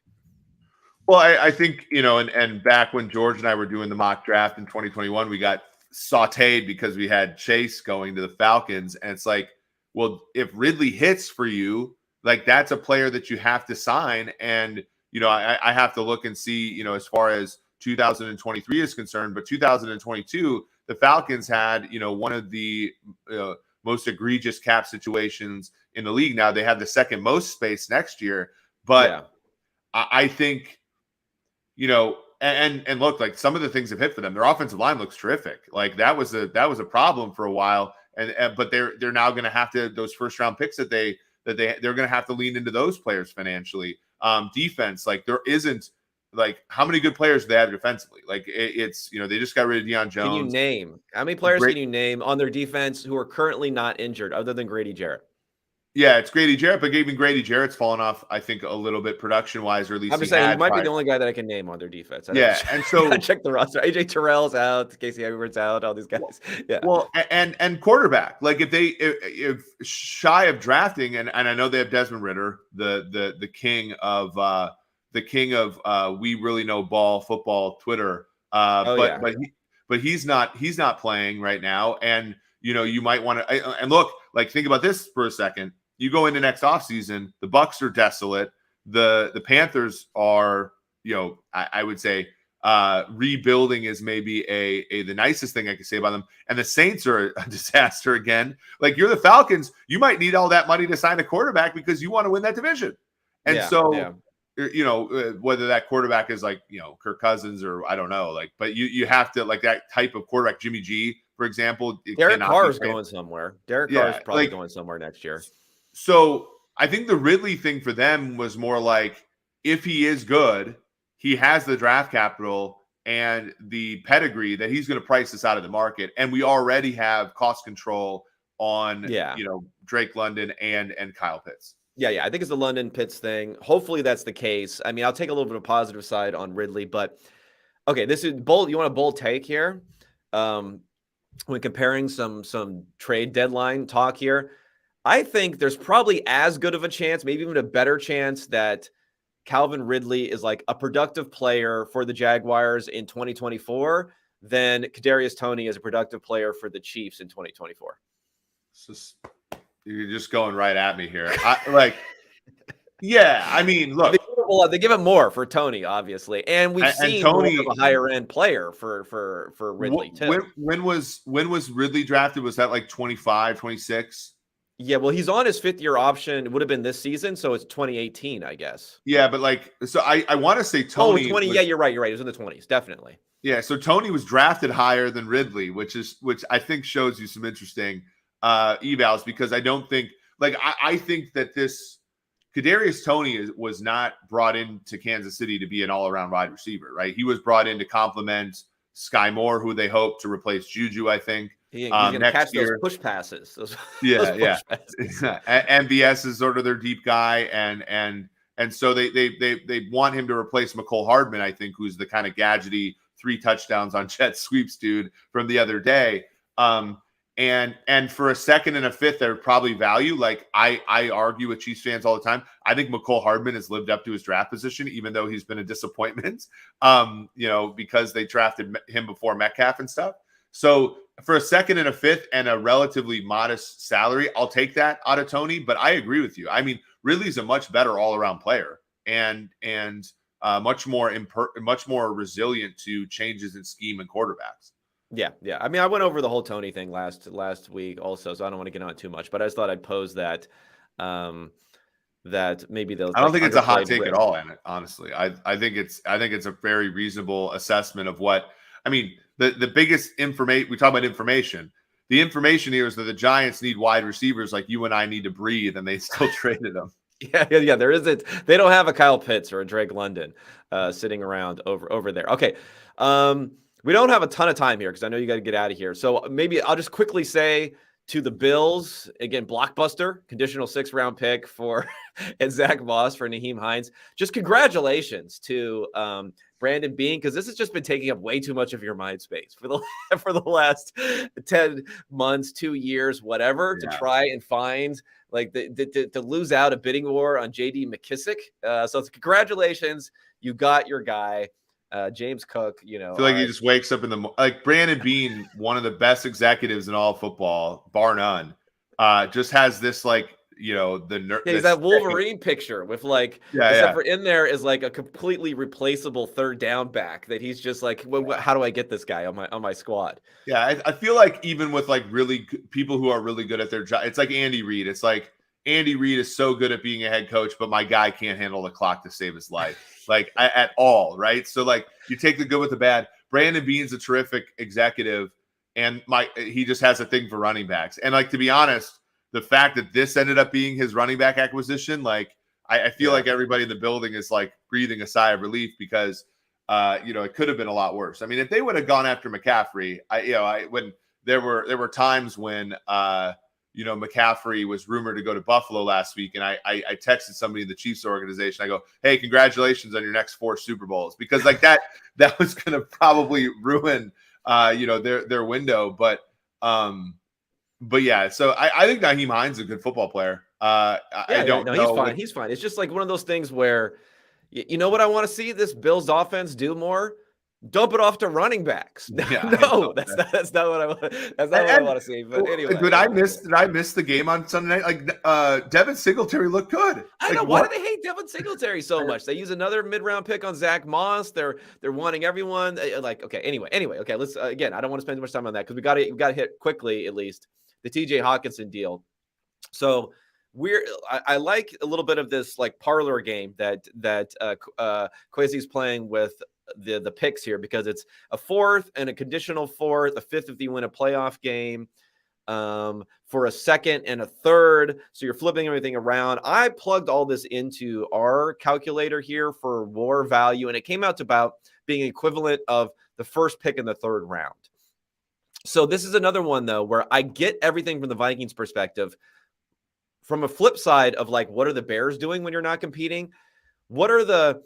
Well, I think, and back when George and I were doing the mock draft in 2021, we got sauteed because we had Chase going to the Falcons. And it's like, well, if Ridley hits for you, like, that's a player that you have to sign. And, I have to look and see, as far as 2023 is concerned, but 2022, the Falcons had, one of the most egregious cap situations in the league. Now they have the second most space next year, but yeah. I think, and look, like, some of the things have hit for them. Their offensive line looks terrific. Like, that was a problem for a while, but they're now going to have to, those first round picks that they're going to have to lean into those players financially. Defense, like, there isn't. Like, how many good players do they have defensively? Like, it's, they just got rid of Deion Jones. Can you name how many players can you name on their defense who are currently not injured other than Grady Jarrett? Yeah, it's Grady Jarrett, but even Grady Jarrett's fallen off, I think, a little bit production-wise, or at least I'm just saying he might be the only guy that I can name on their defense. And so check the roster. AJ Terrell's out, Casey Hayward's out, all these guys. Yeah. Well, and quarterback, like if shy of drafting, and I know they have Desmond Ridder, the king of we really know football Twitter. But he's not playing right now, and you might want to and look, like, think about this for a second. You go into next offseason, the Bucs are desolate. The Panthers are, I would say rebuilding is maybe the nicest thing I could say about them. And the Saints are a disaster again. Like, you're the Falcons, you might need all that money to sign a quarterback because you want to win that division. And whether that quarterback is like, Kirk Cousins or I don't know, like, but you have to, like, that type of quarterback, Jimmy G, for example. Derek Carr is going somewhere. Derek Carr is probably going somewhere next year. So I think the Ridley thing for them was more like, if he is good, he has the draft capital and the pedigree that he's going to price this out of the market. And we already have cost control on, Drake London and Kyle Pitts. Yeah. I think it's the London Pitts thing. Hopefully that's the case. I mean, I'll take a little bit of positive side on Ridley, but okay, this is bold. You want a bold take here? When comparing some trade deadline talk here, I think there's probably as good of a chance, maybe even a better chance, that Calvin Ridley is like a productive player for the Jaguars in 2024 than Kadarius Toney is a productive player for the Chiefs in 2024. You're just going right at me here. I mean, look, they give him more for Toney, obviously, and we've seen Toney more of a higher end player for Ridley too. When was Ridley drafted? Was that like 25, 26? Yeah, well, he's on his 5th-year option. It would have been this season, so it's 2018, I guess. Yeah, but I want to say Toney. Oh, 20. Yeah, you're right. It was in the 20s, definitely. Yeah, so Toney was drafted higher than Ridley, which I think shows you some interesting evals, because I don't think, I think that this Kadarius Toney was not brought into Kansas City to be an all-around wide receiver, right? He was brought in to complement Sky Moore, who they hope to replace Juju, I think. He's going to catch those push passes. Those passes. MBS is sort of their deep guy, and so they want him to replace McCole Hardman, I think, who's the kind of gadgety 3 touchdowns on jet sweeps dude from the other day. And for a 2nd and a 5th, they would probably value. Like, I argue with Chiefs fans all the time. I think McCole Hardman has lived up to his draft position, even though he's been a disappointment. Because they drafted him before Metcalf and stuff. So for a 2nd and a 5th and a relatively modest salary, I'll take that out of Toney. But I agree with you. I mean, Ridley's a much better all-around player and much more resilient to changes in scheme and quarterbacks. Yeah. I mean, I went over the whole Toney thing last week also, so I don't want to get on it too much. But I just thought I'd pose that that maybe they'll. I don't think it's a hot take at all, honestly. I think it's a very reasonable assessment of what. I mean, the biggest information, we talk about information. The information here is that the Giants need wide receivers like you and I need to breathe, and they still traded them. Yeah. There isn't. They don't have a Kyle Pitts or a Drake London sitting around over there. Okay. We don't have a ton of time here because I know you got to get out of here. So maybe I'll just quickly say to the Bills, again, blockbuster, conditional 6th-round pick for and Zach Moss for Nyheim Hines. Just congratulations to Brandon Beane, because this has just been taking up way too much of your mind space for the last 10 months, 2 years, whatever, to try and find to lose out a bidding war on J.D. McKissick. So congratulations, you got your guy. James Cook, I feel like he just wakes up in the like Brandon Beane, one of the best executives in all football, bar none. Just has this he's that Wolverine picture with except for in there is like a completely replaceable 3rd down back that he's just like, how do I get this guy on my squad? Yeah, I feel like even with really people who are really good at their job, it's like Andy Reid. It's like Andy Reid is so good at being a head coach, but my guy can't handle the clock to save his life. At all, right? So you take the good with the bad. Brandon Beane's a terrific executive, and he just has a thing for running backs. And to be honest, the fact that this ended up being his running back acquisition, I feel like everybody in the building is breathing a sigh of relief because it could have been a lot worse. I mean, if they would have gone after McCaffrey, when there were times when McCaffrey was rumored to go to Buffalo last week, and I texted somebody in the Chiefs organization. I go, "Hey, congratulations on your next 4 Super Bowls," because like that was going to probably ruin their window. But yeah, so I think Nyheim Hines is a good football player. I don't know. He's fine. It's just like one of those things where, you know what I want to see this Bills offense do more? Dump it off to running backs. Yeah, No, that's not what I want. That's not what I want to see. But anyway, did I miss the game on Sunday night? Like Devin Singletary looked good. I know. Why do they hate Devin Singletary so much? They use another mid-round pick on Zach Moss. They're wanting everyone. Like, okay. Anyway. Okay. Let's again. I don't want to spend too much time on that because we got to hit quickly at least the TJ Hockenson deal. So I like a little bit of this like parlor game that Kwesi's playing with the picks here, because it's a 4th and a conditional 4th, a 5th if you win a playoff game, for a 2nd and a 3rd. So you're flipping everything around. I plugged all this into our calculator here for war value, and it came out to about being equivalent of the 1st pick in the 3rd round. So this is another one though, where I get everything from the Vikings perspective. From a flip side of like, what are the Bears doing when you're not competing? What are the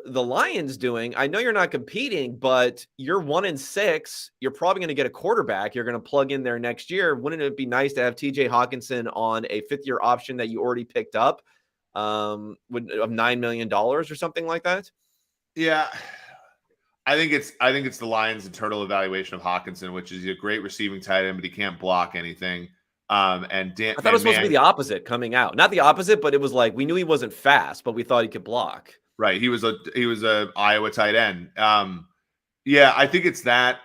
Lions doing? I know you're not competing, but you're 1-6. You're probably going to get a quarterback you're going to plug in there next year. Wouldn't it be nice to have TJ Hockenson on a 5th-year option that you already picked up of $9 million or something like that? Yeah. I think it's the Lions' internal evaluation of Hockenson, which is a great receiving tight end, but he can't block anything. I thought it was supposed to be the opposite coming out. Not the opposite, but it was like we knew he wasn't fast, but we thought he could block. Right. He was a Iowa tight end. Yeah, I think it's that.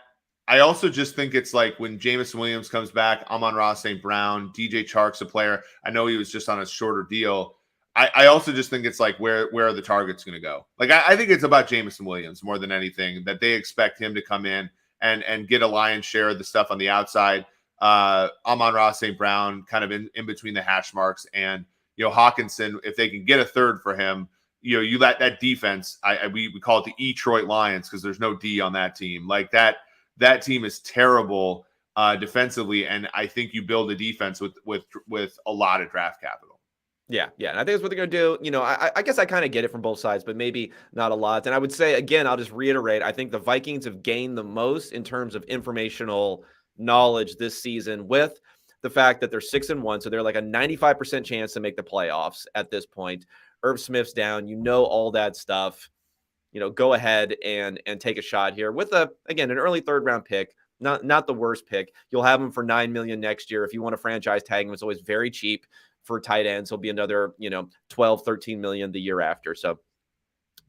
I also just think it's like when Jameson Williams comes back, Amon-Ra St. Brown, DJ Chark's a player. I know he was just on a shorter deal. I also just think it's like where are the targets going to go? Like I think it's about Jameson Williams more than anything, that they expect him to come in and get a lion's share of the stuff on the outside. Amon-Ra St. Brown kind of in between the hash marks, and Hockenson, if they can get a 3rd for him, you let that defense. We call it the Detroit Lions because there's no D on that team. Like that team is terrible defensively, and I think you build a defense with a lot of draft capital. Yeah. And I think that's what they're going to do. I guess I kind of get it from both sides, but maybe not a lot. And I would say, again, I'll just reiterate, I think the Vikings have gained the most in terms of informational knowledge this season with the fact that they're 6-1. So they're like a 95% chance to make the playoffs at this point. Irv Smith's down, all that stuff. Go ahead and take a shot here with an early 3rd round pick. Not the worst pick. You'll have him for $9 million next year. If you want to franchise tag him, it's always very cheap for tight ends. He'll be another, 12, 13 million the year after. So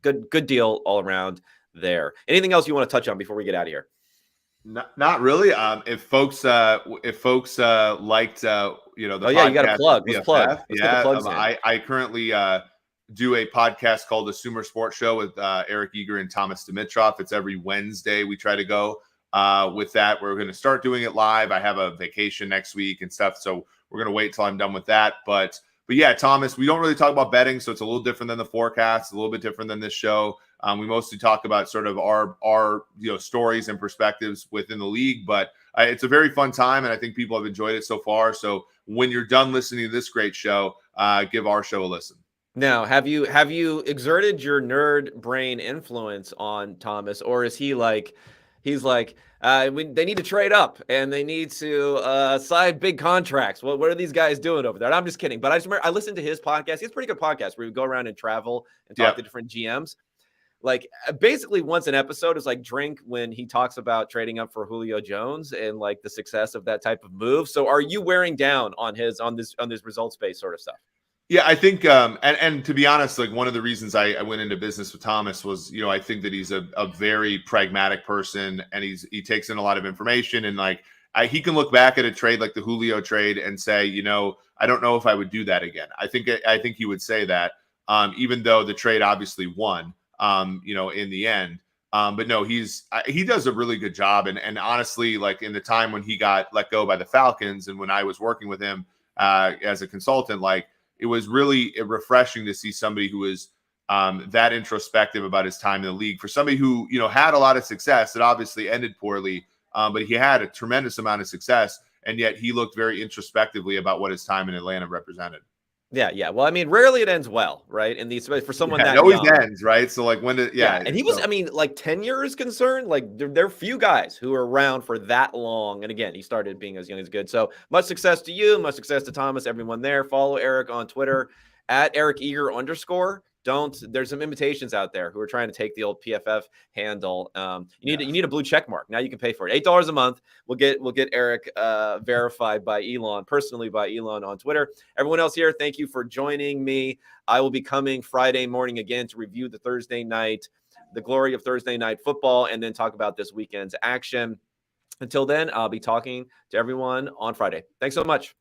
good deal all around there. Anything else you want to touch on before we get out of here? Not really. If folks liked, the you podcast, got to plug. Let's plug. Let's yeah, get the plugs in. I currently do a podcast called The Sumer Sports Show with Eric Eager and Thomas Dimitrov. It's every Wednesday. We try to go with that. We're going to start doing it live. I have a vacation next week and stuff, so we're going to wait till I'm done with that. But yeah, Thomas, we don't really talk about betting, so it's a little different than the forecast, a little bit different than this show. We mostly talk about sort of our stories and perspectives within the league, but it's a very fun time, and I think people have enjoyed it so far. So when you're done listening to this great show, give our show a listen. Now, have you exerted your nerd brain influence on Thomas, or is he like, they need to trade up and they need to sign big contracts? What are these guys doing over there? And I'm just kidding, but I just remember I listened to his podcast. He has a pretty good podcast where we go around and travel and talk to different GMs. Like basically once an episode is like Drink when he talks about trading up for Julio Jones and like the success of that type of move. So are you wearing down on this results-based sort of stuff? Yeah, I think, and to be honest, like one of the reasons I went into business with Thomas was, I think that he's a very pragmatic person, and he takes in a lot of information, and like he can look back at a trade like the Julio trade and say, I don't know if I would do that again. I think he would say that, even though the trade obviously won, in the end. But no, he does a really good job, and honestly, like in the time when he got let go by the Falcons, and when I was working with him as a consultant, like. It was really refreshing to see somebody who was that introspective about his time in the league. For somebody who, had a lot of success, it obviously ended poorly, but he had a tremendous amount of success. and yet he looked very introspectively about what his time in Atlanta represented. Yeah. Well, I mean, rarely it ends well, right? In these, for someone that it always young. ends, right? So like when And he was, I mean, like tenure is concerned, like there are few guys who are around for that long. And again, he started being as young as good. So much success to you, much success to Thomas, everyone there. Follow Eric on Twitter at @EricEager_. There's some invitations out there who are trying to take the old PFF handle. You need a blue check mark. Now you can pay for it. $8 a month. We'll get Eric verified by Elon, personally by Elon on Twitter. Everyone else here, thank you for joining me. I will be coming Friday morning again to review the glory of Thursday night football, and then talk about this weekend's action. Until then, I'll be talking to everyone on Friday. Thanks so much.